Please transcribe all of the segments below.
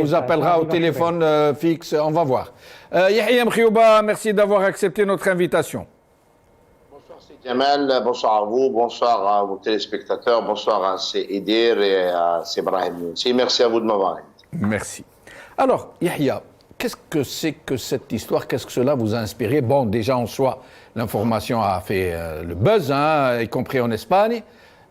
Vous appellera au téléphone fixe, on va voir. Yahya Mkhioba, merci d'avoir accepté notre invitation. Bonsoir c'est Jamal, bonsoir à vous, bonsoir à vos téléspectateurs, bonsoir à Edir et à Brahim. Merci à vous de m'avoir invité. Merci. Alors, Yahya, qu'est-ce que c'est que cette histoire? Qu'est-ce que cela vous a inspiré? Bon, déjà en soi, l'information a fait le buzz, hein, y compris en Espagne,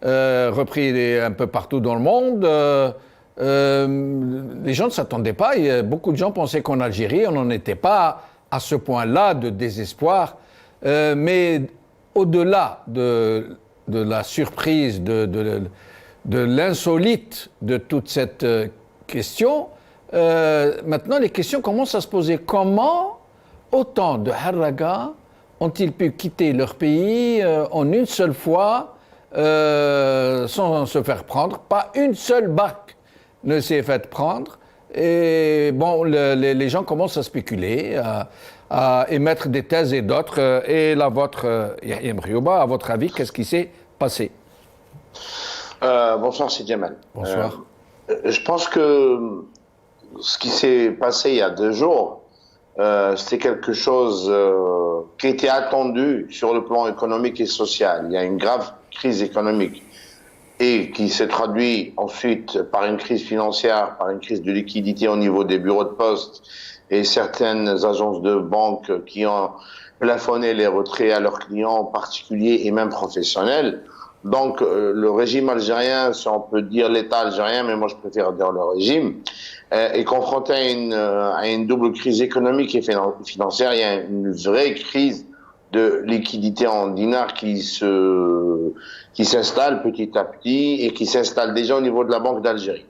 repris un peu partout dans le monde. Les gens ne s'attendaient pas. Beaucoup de gens pensaient qu'en Algérie, on n'en était pas à ce point-là de désespoir. Mais au-delà de la surprise, de l'insolite de toute cette question, maintenant les questions commencent à se poser. Comment autant de Harraga ont-ils pu quitter leur pays en une seule fois sans se faire prendre? Pas une seule barque ne s'est fait prendre. Et bon, les gens commencent à spéculer, à émettre des thèses et d'autres. Et la vôtre, Yahya Mkhioba, à votre avis, qu'est-ce qui s'est passé? Bonsoir, c'est Jamal. Bonsoir. Je pense que ce qui s'est passé il y a 2 jours, c'était quelque chose qui était attendu sur le plan économique et social. Il y a une grave crise économique et qui s'est traduit ensuite par une crise financière, par une crise de liquidité au niveau des bureaux de poste et certaines agences de banque qui ont plafonné les retraits à leurs clients particuliers et même professionnels. Donc le régime algérien, si on peut dire l'État algérien, mais moi je préfère dire le régime, est confronté à une double crise économique et financière. Il y a une vraie crise de liquidité en dinars qui s'installe petit à petit et qui s'installe déjà au niveau de la Banque d'Algérie,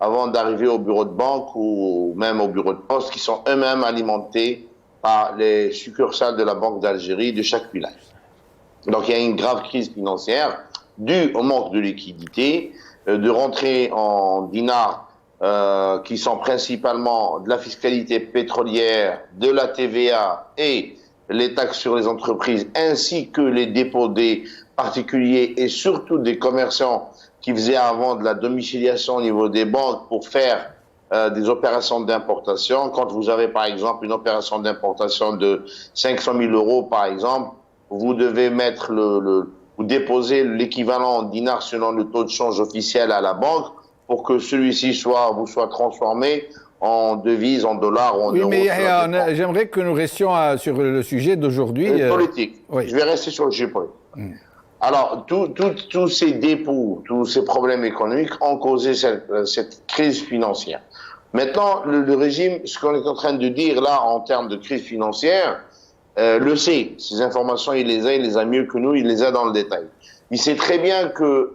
avant d'arriver au bureau de banque ou même au bureau de poste qui sont eux-mêmes alimentés par les succursales de la Banque d'Algérie de chaque village. Donc il y a une grave crise financière due au manque de liquidité, de rentrées en dinars qui sont principalement de la fiscalité pétrolière, de la TVA et les taxes sur les entreprises, ainsi que les dépôts des particuliers et surtout des commerçants qui faisaient avant de la domiciliation au niveau des banques pour faire des opérations d'importation. Quand vous avez par exemple une opération d'importation de 500 000 euros par exemple, vous devez mettre vous déposer l'équivalent en dinars selon le taux de change officiel à la banque pour que celui-ci vous soit transformé en devises, en dollars ou en euros. Oui, mais j'aimerais que nous restions sur le sujet d'aujourd'hui. Politique. Oui. Je vais rester sur le sujet politique. Alors, tous ces dépôts, tous ces problèmes économiques ont causé cette crise financière. Maintenant, le régime, ce qu'on est en train de dire là en termes de crise financière, le sait. Ces informations, il les a mieux que nous, il les a dans le détail. Il sait très bien que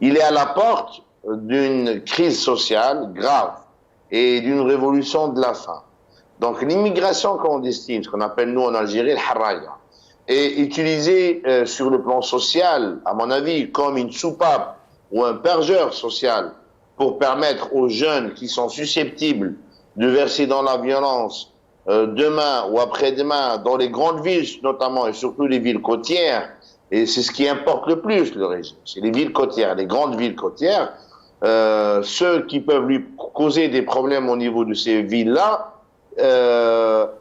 il est à la porte d'une crise sociale grave et d'une révolution de la faim. Donc l'immigration clandestine, ce qu'on appelle nous en Algérie le harraga, est utilisée sur le plan social, à mon avis, comme une soupape ou un pergeur social pour permettre aux jeunes qui sont susceptibles de verser dans la violence demain ou après-demain dans les grandes villes notamment et surtout les villes côtières, et c'est ce qui importe le plus le régime, c'est les villes côtières, les grandes villes côtières. Ceux qui peuvent lui causer des problèmes au niveau de ces villes-là,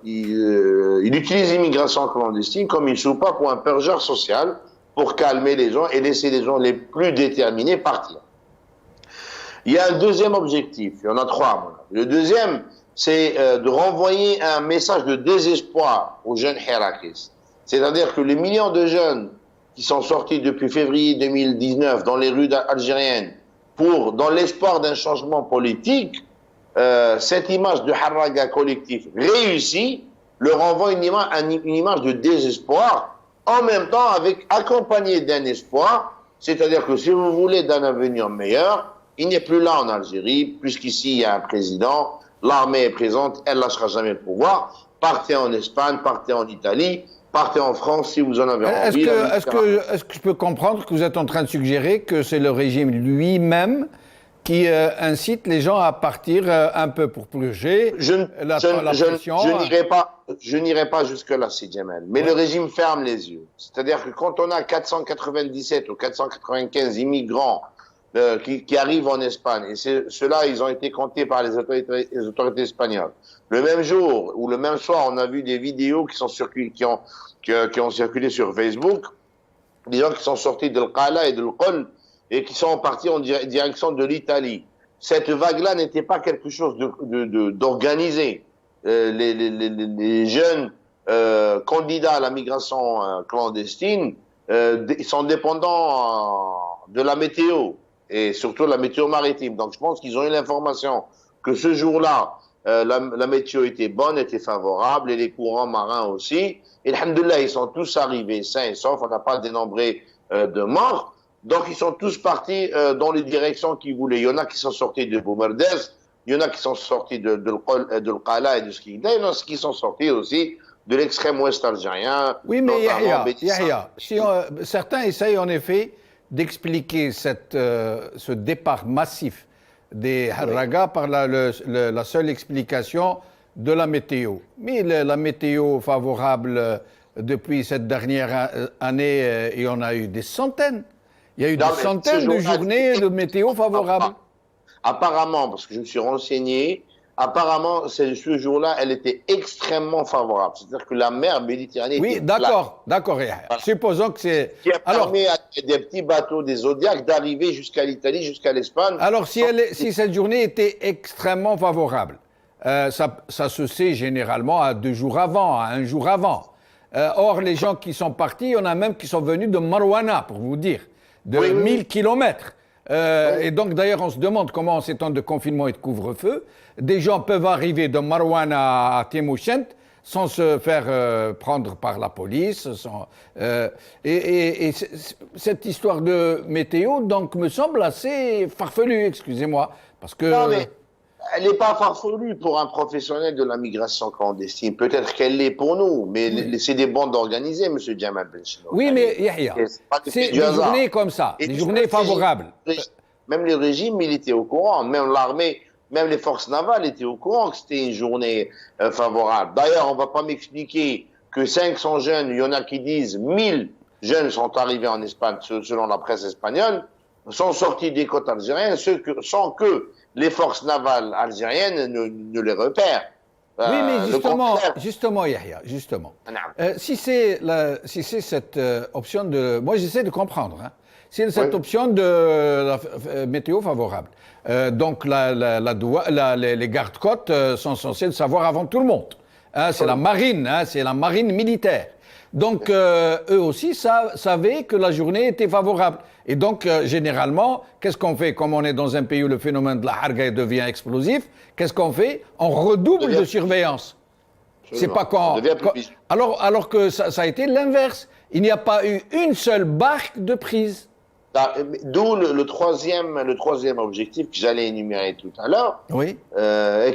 il utilise l'immigration clandestine comme une soupape ou un purgeur social pour calmer les gens et laisser les gens les plus déterminés partir. Il y a un deuxième objectif, il y en a 3. Le deuxième, c'est de renvoyer un message de désespoir aux jeunes Hirakis. C'est-à-dire que les millions de jeunes qui sont sortis depuis février 2019 dans les rues algériennes dans l'espoir d'un changement politique, cette image de harraga collectif réussie leur envoie une image de désespoir, en même temps accompagnée d'un espoir, c'est-à-dire que si vous voulez d'un avenir meilleur, il n'est plus là en Algérie, puisqu'ici il y a un président, l'armée est présente, elle ne lâchera jamais le pouvoir, partez en Espagne, partez en Italie, partez en France si vous en avez envie. Est-ce que je peux comprendre que vous êtes en train de suggérer que c'est le régime lui-même qui incite les gens à partir un peu pour purger la pression? Je n'irai pas jusque-là, c'est Jamal. Mais le régime ferme les yeux. C'est-à-dire que quand on a 497 ou 495 immigrants qui arrivent en Espagne. Et ceux-là, ils ont été comptés par les autorités espagnoles. Le même jour ou le même soir, on a vu des vidéos qui ont circulé sur Facebook, des gens qui sont sortis de l'Qala et de l'Qol et qui sont partis en direction de l'Italie. Cette vague-là n'était pas quelque chose d'organisé. Les jeunes candidats à la migration clandestine ils sont dépendants de la météo et surtout de la météo maritime. Donc je pense qu'ils ont eu l'information que ce jour-là, la météo était bonne, était favorable et les courants marins aussi. Et alhamdoulilah, ils sont tous arrivés sains et saufs, on n'a pas dénombré de morts. Donc ils sont tous partis dans les directions qu'ils voulaient. Il y en a qui sont sortis de Boumerdès, il y en a qui sont sortis de l'Qala et de Skikda, il y en a qui sont sortis aussi de l'extrême ouest algérien. Oui, mais Yahya, certains essayent en effet d'expliquer ce départ massif des Harraga par la seule explication de la météo. Mais la météo favorable depuis cette dernière année, il y en a eu des centaines. Il y a eu des centaines de journées de météo favorable. Apparemment, parce que je me suis renseigné, apparemment, ce jour-là, elle était extrêmement favorable. C'est-à-dire que la mer Méditerranée était d'accord. Voilà. Supposons que c'est... Qui a permis à des petits bateaux, des Zodiacs, d'arriver jusqu'à l'Italie, jusqu'à l'Espagne. Alors, si cette journée était extrêmement favorable, ça se sait généralement à 2 jours avant, à 1 jour avant. Or, les gens qui sont partis, il y en a même qui sont venus de Marouana, pour vous dire, de 1000 kilomètres. Et donc, d'ailleurs, on se demande comment, en ces temps de confinement et de couvre-feu, des gens peuvent arriver de Marouana à Témouchent sans se faire prendre par la police. Et cette histoire de météo, donc, me semble assez farfelue, excusez-moi. Parce que... Non, mais elle n'est pas farfelue pour un professionnel de la migration clandestine. Peut-être qu'elle l'est pour nous, mais c'est des bandes organisées, M. Djamal Benchino. Oui, mais Yahya, c'est des journées comme ça, des journées favorables. Même le régime, il était au courant, même l'armée, même les forces navales étaient au courant que c'était une journée favorable. D'ailleurs, on ne va pas m'expliquer que 500 jeunes, il y en a qui disent 1000 jeunes sont arrivés en Espagne, selon la presse espagnole, sont sortis des côtes algériennes sans que les forces navales algériennes ne les repèrent. Oui, mais justement, Yahya, justement. Si c'est cette option de... Moi, j'essaie de comprendre. C'est cette option de la météo favorable. Donc, les gardes-côtes sont censés le savoir avant tout le monde. C'est la marine, c'est la marine militaire. Donc, eux aussi savaient que la journée était favorable. Et donc, généralement, qu'est-ce qu'on fait? Comme on est dans un pays où le phénomène de la harga devient explosif, qu'est-ce qu'on fait? On redouble de surveillance. C'est pas quand... Alors que ça a été l'inverse. Il n'y a pas eu une seule barque de prise. D'où le troisième objectif que j'allais énumérer tout à l'heure,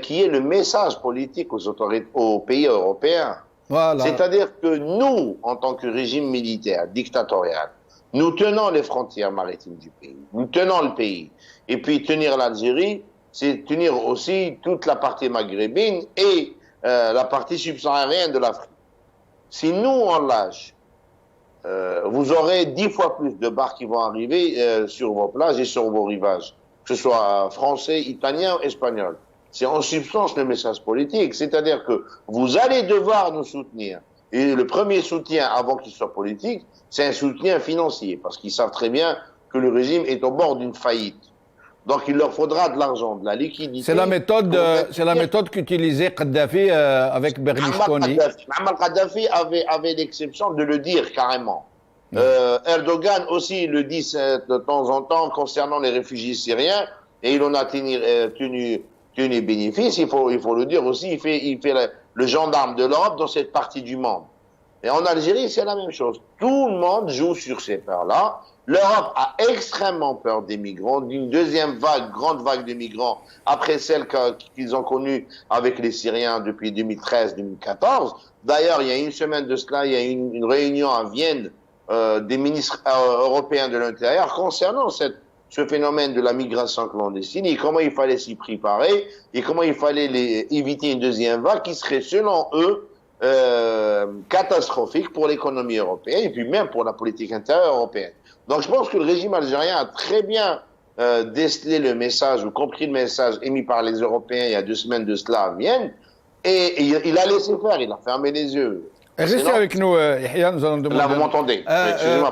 qui est le message politique aux pays européens. Voilà. C'est-à-dire que nous, en tant que régime militaire, dictatorial, nous tenons les frontières maritimes du pays, nous tenons le pays. Et puis tenir l'Algérie, c'est tenir aussi toute la partie maghrébine et la partie subsaharienne de l'Afrique. Si nous, on lâche, vous aurez 10 fois plus de barques qui vont arriver sur vos plages et sur vos rivages, que ce soit français, italien ou espagnol. C'est en substance le message politique, c'est-à-dire que vous allez devoir nous soutenir. Et le premier soutien, avant qu'il soit politique, c'est un soutien financier, parce qu'ils savent très bien que le régime est au bord d'une faillite. Donc il leur faudra de l'argent, de la liquidité. C'est la méthode qu'utilisait Kadhafi avec Berlusconi. Muammar Kadhafi avait l'exception de le dire carrément. Erdogan aussi le dit de temps en temps concernant les réfugiés syriens, et il en a tenu bénéfice. Il faut le dire aussi, il fait le gendarme de l'Europe dans cette partie du monde. Et en Algérie, c'est la même chose. Tout le monde joue sur ces peurs-là. L'Europe a extrêmement peur des migrants, d'une deuxième grande vague de migrants, après celle qu'ils ont connue avec les Syriens depuis 2013-2014. D'ailleurs, il y a une semaine de cela, il y a une réunion à Vienne des ministres européens de l'Intérieur concernant ce phénomène de la migration clandestine et comment il fallait s'y préparer et comment il fallait éviter une deuxième vague qui serait, selon eux, catastrophique pour l'économie européenne et puis même pour la politique intérieure européenne. Donc je pense que le régime algérien a très bien décelé le message ou compris le message émis par les Européens il y a 2 semaines de cela à Vienne, et il a laissé faire, il a fermé les yeux. Restez avec nous, Yahya, nous allons demander... Là, vous m'entendez?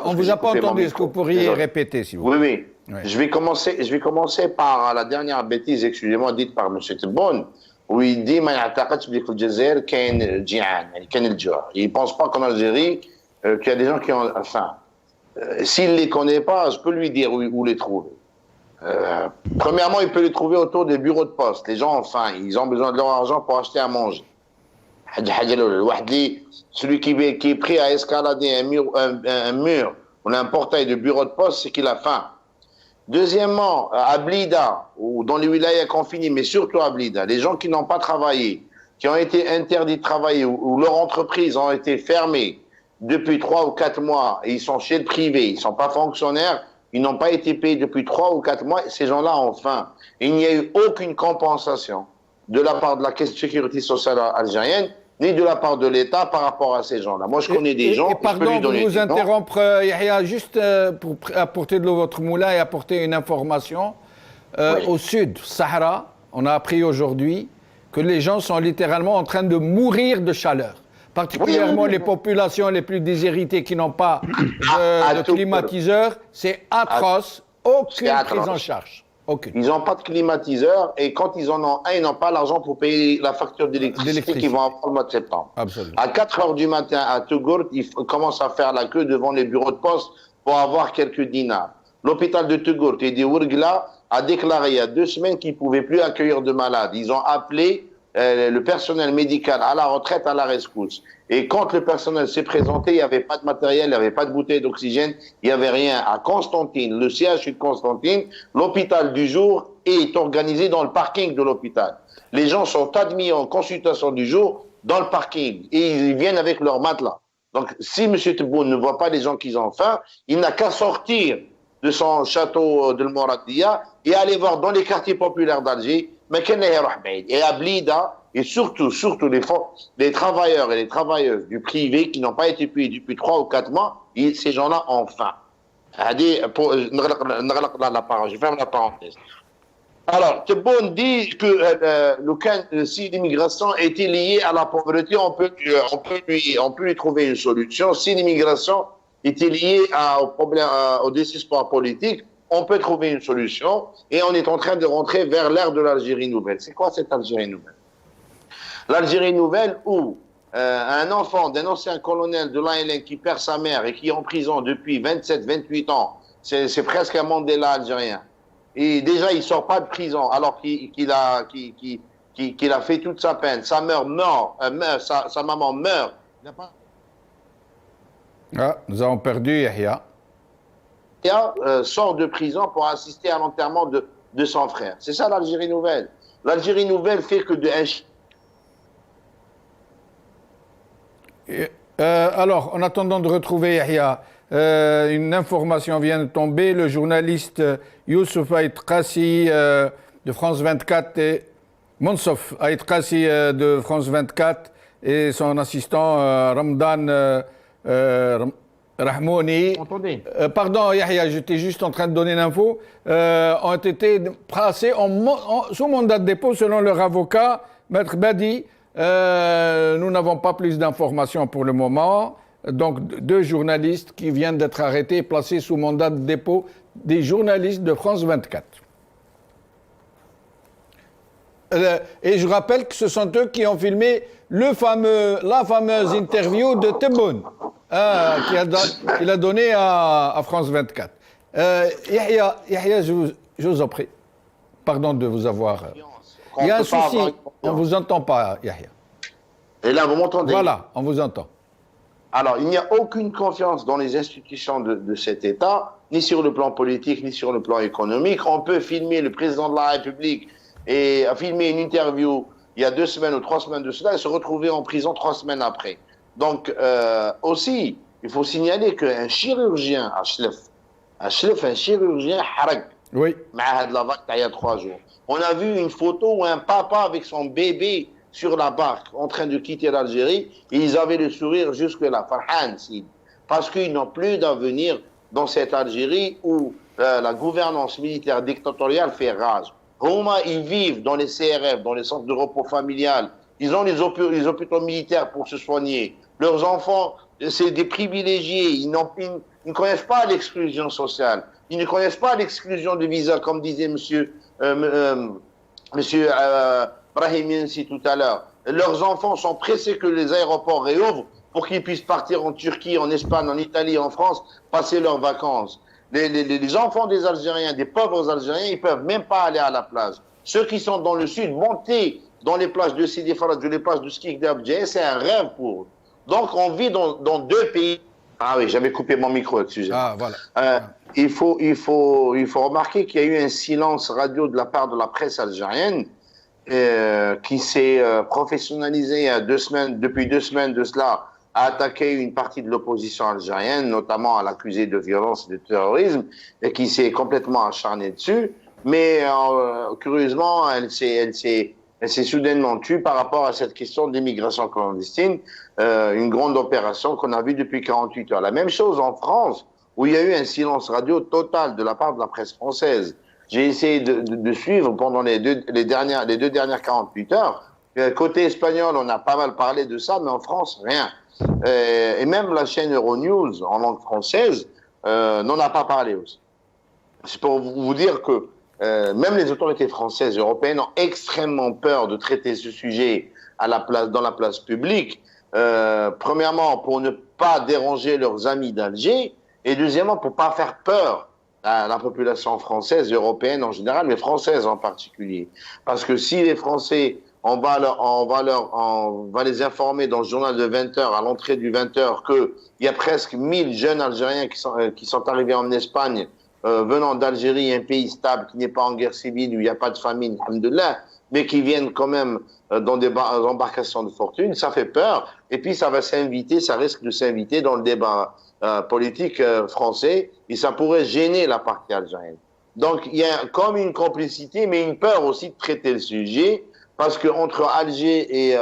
On ne vous a pas entendu, est-ce que vous pourriez répéter, s'il vous plaît? Oui. Je vais commencer par la dernière bêtise, excusez-moi, dite par M. Tebboune, où il dit ما يعتقدش بلي في الجزائر كاين جيعان يعني كاين الجوع. Il ne pense pas qu'en Algérie qu'il y a des gens qui ont faim. S'il ne les connaît pas, je peux lui dire où les trouver. Premièrement, il peut les trouver autour des bureaux de poste. Les gens ont faim, ils ont besoin de leur argent pour acheter à manger. Celui qui est prêt à escalader un mur ou un portail de bureau de poste, c'est qu'il a faim. Deuxièmement, à Blida, ou dans les wilayas confinés, mais surtout à Blida, les gens qui n'ont pas travaillé, qui ont été interdits de travailler, ou leurs entreprises ont été fermées depuis 3 ou 4 mois, et ils sont chez le privé, ils ne sont pas fonctionnaires, ils n'ont pas été payés depuis 3 ou 4 mois, ces gens-là ont faim. Il n'y a eu aucune compensation de la part de la Caisse de sécurité sociale algérienne, ni de la part de l'État par rapport à ces gens-là. Moi, je connais des gens... Pardon de vous interrompre, Yahya, juste pour apporter de l'eau votre moulin et apporter une information. Oui. Au sud, Sahara, on a appris aujourd'hui que les gens sont littéralement en train de mourir de chaleur. Particulièrement les populations les plus déshéritées qui n'ont pas de climatiseur. C'est atroce. Aucune prise en charge. Aucune. Ils n'ont pas de climatiseur et quand ils en ont un, ils n'ont pas l'argent pour payer la facture d'électricité qu'ils vont avoir le mois de septembre. Absolument. À 4 heures du matin, à Tegourt, ils commencent à faire la queue devant les bureaux de poste pour avoir quelques dinars. L'hôpital de Tegourt et de Ouargla a déclaré il y a 2 semaines qu'ils ne pouvaient plus accueillir de malades. Ils ont appelé le personnel médical à la retraite, à la rescousse. Et quand le personnel s'est présenté, il n'y avait pas de matériel, il n'y avait pas de bouteille d'oxygène, il n'y avait rien. À Constantine, le CHU de Constantine, l'hôpital du jour est organisé dans le parking de l'hôpital. Les gens sont admis en consultation du jour dans le parking et ils viennent avec leur matelas. Donc, si M. Tebboune ne voit pas les gens qui ont faim, il n'a qu'à sortir de son château de Mouradia et aller voir dans les quartiers populaires d'Alger, et à Blida, et surtout les travailleurs et les travailleuses du privé qui n'ont pas été payés depuis 3 ou 4 mois, ces gens-là ont faim. Je ferme la parenthèse. Alors, Tebboune dit que si l'immigration était liée à la pauvreté, on peut lui trouver une solution. Si l'immigration était liée au désespoir politique, on peut trouver une solution et on est en train de rentrer vers l'ère de l'Algérie nouvelle. C'est quoi cette Algérie nouvelle? L'Algérie nouvelle où un enfant d'un ancien colonel de l'ALN qui perd sa mère et qui est en prison depuis 27-28 ans, c'est presque un Mandela algérien. Et déjà, il sort pas de prison alors qu'il a fait toute sa peine. Sa maman meurt. Nous avons perdu Yahya. Sort de prison pour assister à l'enterrement de son frère. C'est ça l'Algérie nouvelle. L'Algérie nouvelle fait que alors, en attendant de retrouver Yahya, une information vient de tomber. Le journaliste Youssouf Aït Qassi de France 24 et Monsof Aït Qassi de France 24 et son assistant Ramdan Rahmouni. Pardon Yahya, j'étais juste en train de donner l'info. Ont été placés sous mandat de dépôt selon leur avocat, Maître Badi. Nous n'avons pas plus d'informations pour le moment. Donc, 2 journalistes qui viennent d'être arrêtés et placés sous mandat de dépôt, des journalistes de France 24. Et je rappelle que ce sont eux qui ont filmé la fameuse interview de Tebboune qu'il a donnée à France 24. Yahya, je vous en prie. Pardon de vous avoir... Il y a un souci, on ne vous entend pas, Yahya. Et là, vous m'entendez? Voilà, on vous entend. Alors, il n'y a aucune confiance dans les institutions de cet État, ni sur le plan politique, ni sur le plan économique. On peut filmer le président de la République et filmer une interview il y a 2 semaines ou 3 semaines de cela et se retrouver en prison 3 semaines après. Donc, aussi, il faut signaler qu'un chirurgien, un chirurgien, oui. Il y a 3 jours. On a vu une photo où un papa avec son bébé sur la barque en train de quitter l'Algérie et ils avaient le sourire jusque-là. Farhan, parce qu'ils n'ont plus d'avenir dans cette Algérie où la gouvernance militaire dictatoriale fait rage. Roma, ils vivent dans les CRF, dans les centres de repos familial. Ils ont les hôpitaux militaires pour se soigner. Leurs enfants, c'est des privilégiés. Ils ne connaissent pas l'exclusion sociale. Ils ne connaissent pas l'exclusion de visa, comme disait monsieur Brahim Yensi tout à l'heure. Leurs enfants sont pressés que les aéroports réouvrent pour qu'ils puissent partir en Turquie, en Espagne, en Italie, en France, passer leurs vacances. Les enfants des Algériens, des pauvres Algériens, ils peuvent même pas aller à la plage. Ceux qui sont dans le sud, monter dans les plages de Sidi Faraj ou les plages de Skik d'Abdjeh, c'est un rêve pour eux. Donc on vit dans deux pays. Ah oui, j'avais coupé mon micro, excusez-moi. Ah, voilà. Il faut remarquer qu'il y a eu un silence radio de la part de la presse algérienne qui s'est professionnalisée depuis 2 semaines de cela, à attaquer une partie de l'opposition algérienne, notamment à l'accuser de violence et de terrorisme, et qui s'est complètement acharnée dessus. Mais curieusement, elle s'est soudainement tue par rapport à cette question d'immigration clandestine, une grande opération qu'on a vue depuis 48 heures. La même chose en France, où il y a eu un silence radio total de la part de la presse française. J'ai essayé de suivre pendant les deux dernières 48 heures. Côté espagnol, on a pas mal parlé de ça, mais en France, rien. Et même la chaîne Euronews, en langue française, n'en a pas parlé aussi. C'est pour vous dire que même les autorités françaises et européennes ont extrêmement peur de traiter ce sujet dans la place publique. Premièrement, pour ne pas déranger leurs amis d'Alger, et deuxièmement, pour pas faire peur à la population française et européenne en général, mais française en particulier. Parce que si les Français, on va les informer dans le journal de 20h, à l'entrée du 20h, qu'il y a presque 1000 jeunes Algériens qui sont arrivés en Espagne, venant d'Algérie, un pays stable, qui n'est pas en guerre civile, où il n'y a pas de famine, alhamdoulilah, mais qui viennent quand même dans des embarcations de fortune, ça fait peur. Et puis ça risque de s'inviter dans le débat politique français, et ça pourrait gêner la partie algérienne. Donc il y a comme une complicité, mais une peur aussi de traiter le sujet, parce que entre Alger et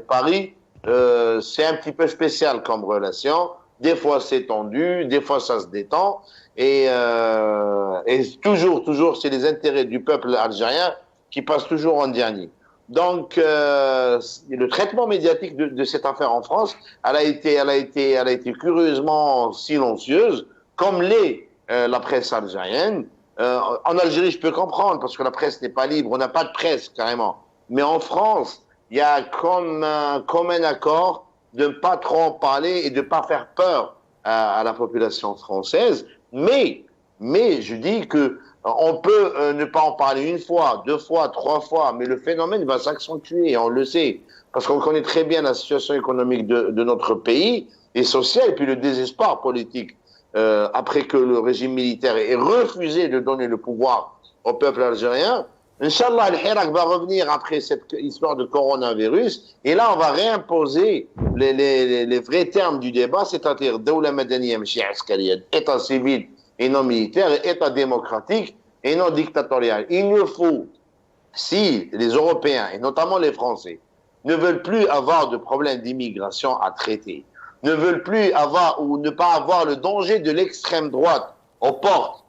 Paris, c'est un petit peu spécial comme relation. Des fois c'est tendu, des fois ça se détend, et toujours c'est les intérêts du peuple algérien qui passent toujours en dernier. Donc le traitement médiatique de cette affaire en France, elle a été curieusement silencieuse, comme l'est la presse algérienne. En Algérie, je peux comprendre, parce que la presse n'est pas libre, on n'a pas de presse carrément. Mais en France, il y a comme un accord de ne pas trop en parler et de ne pas faire peur à la population française. Mais je dis que on peut ne pas en parler 1 fois, 2 fois, 3 fois, mais le phénomène va s'accentuer, on le sait, parce qu'on connaît très bien la situation économique de notre pays et sociale, et puis le désespoir politique après que le régime militaire ait refusé de donner le pouvoir au peuple algérien. Inch'Allah, le Hirak va revenir après cette histoire de coronavirus, et là, on va réimposer les vrais termes du débat, c'est-à-dire Dawla Madaniya Mchi Askariya, État civil et non militaire, et État démocratique et non dictatorial. Il ne faut, si les Européens, et notamment les Français, ne veulent plus avoir de problème d'immigration à traiter, ne veulent plus avoir ou ne pas avoir le danger de l'extrême droite aux portes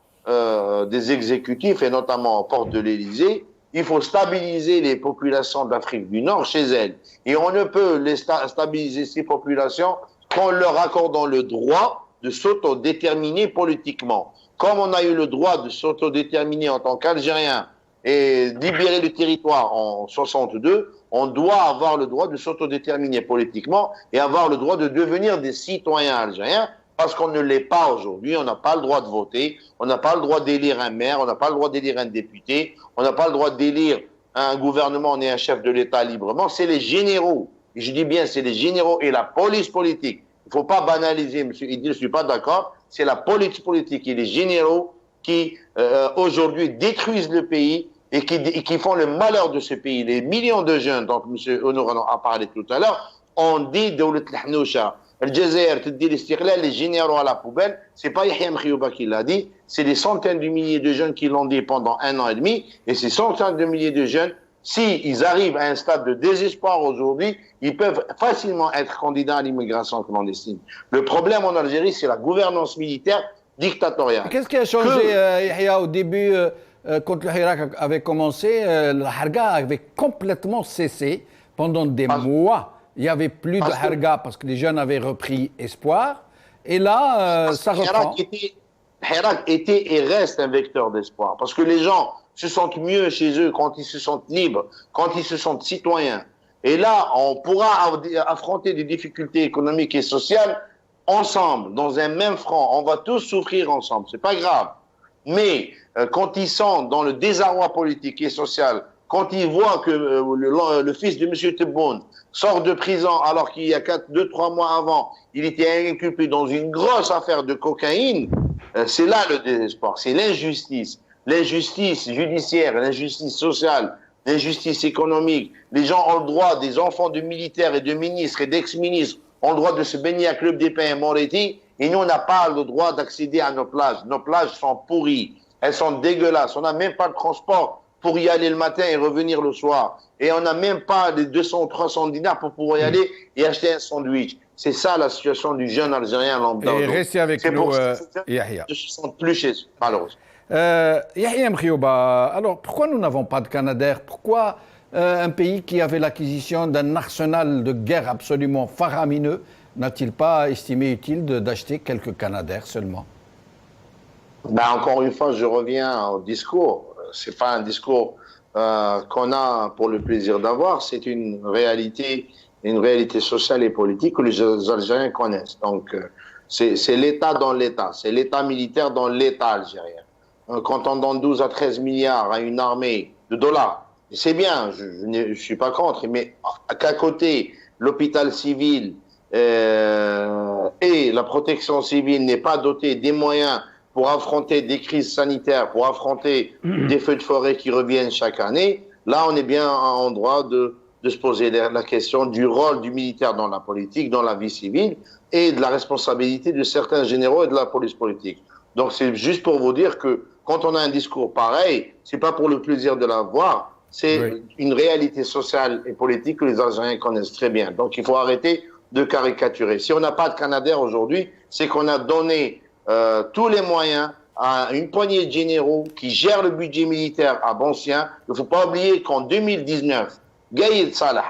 des exécutifs et notamment aux portes de l'Élysée, il faut stabiliser les populations d'Afrique du Nord chez elles. Et on ne peut stabiliser ces populations qu'en leur accordant le droit de s'autodéterminer politiquement. Comme on a eu le droit de s'autodéterminer en tant qu'Algérien et libérer le territoire en 62, on doit avoir le droit de s'autodéterminer politiquement et avoir le droit de devenir des citoyens algériens, parce qu'on ne l'est pas aujourd'hui. On n'a pas le droit de voter, on n'a pas le droit d'élire un maire, on n'a pas le droit d'élire un député, on n'a pas le droit d'élire un gouvernement ni un chef de l'État librement. C'est les généraux, et je dis bien c'est les généraux et la police politique. Il ne faut pas banaliser, M. Idil, je ne suis pas d'accord, c'est la police politique et les généraux qui aujourd'hui détruisent le pays et qui font le malheur de ce pays. Les millions de jeunes, donc M. Honour en a parlé tout à l'heure, ont dit Dawlat al-Hnousha, Al-Jazair, les généraux à la poubelle. C'est pas Yahya Mkhiyouba qui l'a dit, c'est des centaines de milliers de jeunes qui l'ont dit pendant 1 an et demi, et ces centaines de milliers de jeunes, s'ils arrivent à un stade de désespoir aujourd'hui, ils peuvent facilement être candidats à l'immigration clandestine. Le problème en Algérie, c'est la gouvernance militaire dictatoriale. Qu'est-ce qui a changé, Yahya, au début, quand le Hirak avait commencé, la harga avait complètement cessé pendant des mois. Il n'y avait plus de harga parce que les jeunes avaient repris espoir. Et là, ça reprend. Hirak était et reste un vecteur d'espoir parce que les gens se sentent mieux chez eux quand ils se sentent libres, quand ils se sentent citoyens. Et là, on pourra affronter des difficultés économiques et sociales ensemble, dans un même front. On va tous souffrir ensemble, c'est pas grave. Mais quand ils sont dans le désarroi politique et social, quand ils voient que le fils de M. Tebboune sort de prison alors qu'il y a 2-3 mois avant, il était inculpé dans une grosse affaire de cocaïne, c'est là le désespoir, c'est l'injustice. L'injustice judiciaire, l'injustice sociale, l'injustice économique. Les gens ont le droit, des enfants de militaires et de ministres et d'ex-ministres ont le droit de se baigner à Club des Pins et Moretti, et nous, on n'a pas le droit d'accéder à nos plages. Nos plages sont pourries, elles sont dégueulasses, on n'a même pas de transport pour y aller le matin et revenir le soir. Et on n'a même pas les 200 ou 300 dinars pour pouvoir y aller et acheter un sandwich. C'est ça la situation du jeune Algérien lambda. Et restez avec nous, Yahya. Je ne se sens plus chez eux, malheureusement. Yahya Mkhioba, alors pourquoi nous n'avons pas de Canadair? Pourquoi un pays qui avait l'acquisition d'un arsenal de guerre absolument faramineux n'a-t-il pas estimé utile d'acheter quelques Canadair seulement? Encore une fois, je reviens au discours. Ce n'est pas un discours qu'on a pour le plaisir d'avoir, c'est une réalité sociale et politique que les Algériens connaissent. Donc, c'est l'État dans l'État, c'est l'État militaire dans l'État algérien. Quand on donne 12 à 13 milliards à une armée de dollars, c'est bien, je ne suis pas contre, mais qu'à côté, l'hôpital civil et la protection civile n'est pas doté des moyens pour affronter des crises sanitaires, pour affronter des feux de forêt qui reviennent chaque année, là, on est bien en droit de se poser la question du rôle du militaire dans la politique, dans la vie civile, et de la responsabilité de certains généraux et de la police politique. Donc, c'est juste pour vous dire que quand on a un discours pareil, c'est pas pour le plaisir de l'avoir, c'est une réalité sociale et politique que les Algériens connaissent très bien. Donc, il faut arrêter de caricaturer. Si on n'a pas de Canadair aujourd'hui, c'est qu'on a donné tous les moyens à une poignée de généraux qui gèrent le budget militaire à bon sien. Il ne faut pas oublier qu'en 2019, Gaïd Salah,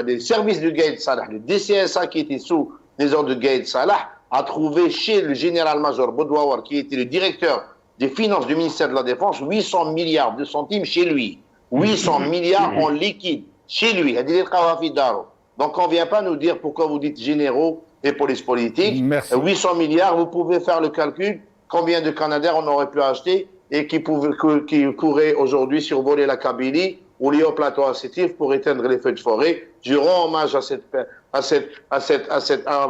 les services de Gaïd Salah, le DCSA qui était sous les ordres de Gaïd Salah, a trouvé chez le général-major Boudouawar, qui était le directeur des finances du ministère de la Défense, 800 milliards de centimes chez lui. 800 milliards en liquide chez lui. Donc on ne vient pas nous dire pourquoi vous dites généraux et police politique. Merci. 800 milliards, vous pouvez faire le calcul, combien de Canadair on aurait pu acheter et qui pourrait aujourd'hui survoler la Kabylie ou lié au plateau assétif pour éteindre les feux de forêt. Je rends hommage à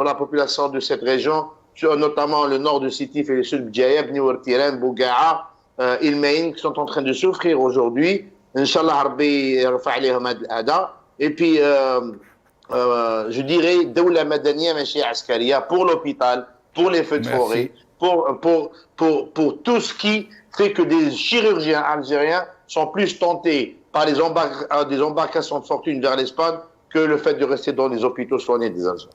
la population de cette région, notamment le nord de Sétif et le sud de Djaïeb, Niouertiren, Bouga'a, Ilmaïn, qui sont en train de souffrir aujourd'hui. Inch'Allah, Rabbi yarfa alayhim hada. Et puis, je dirais, Dawla Madaniya Machi Askaria pour l'hôpital, pour les feux de forêt, pour tout ce qui fait que des chirurgiens algériens sont plus tentés par des embarcations de fortune vers l'Espagne que le fait de rester dans les hôpitaux soignés des Algériens.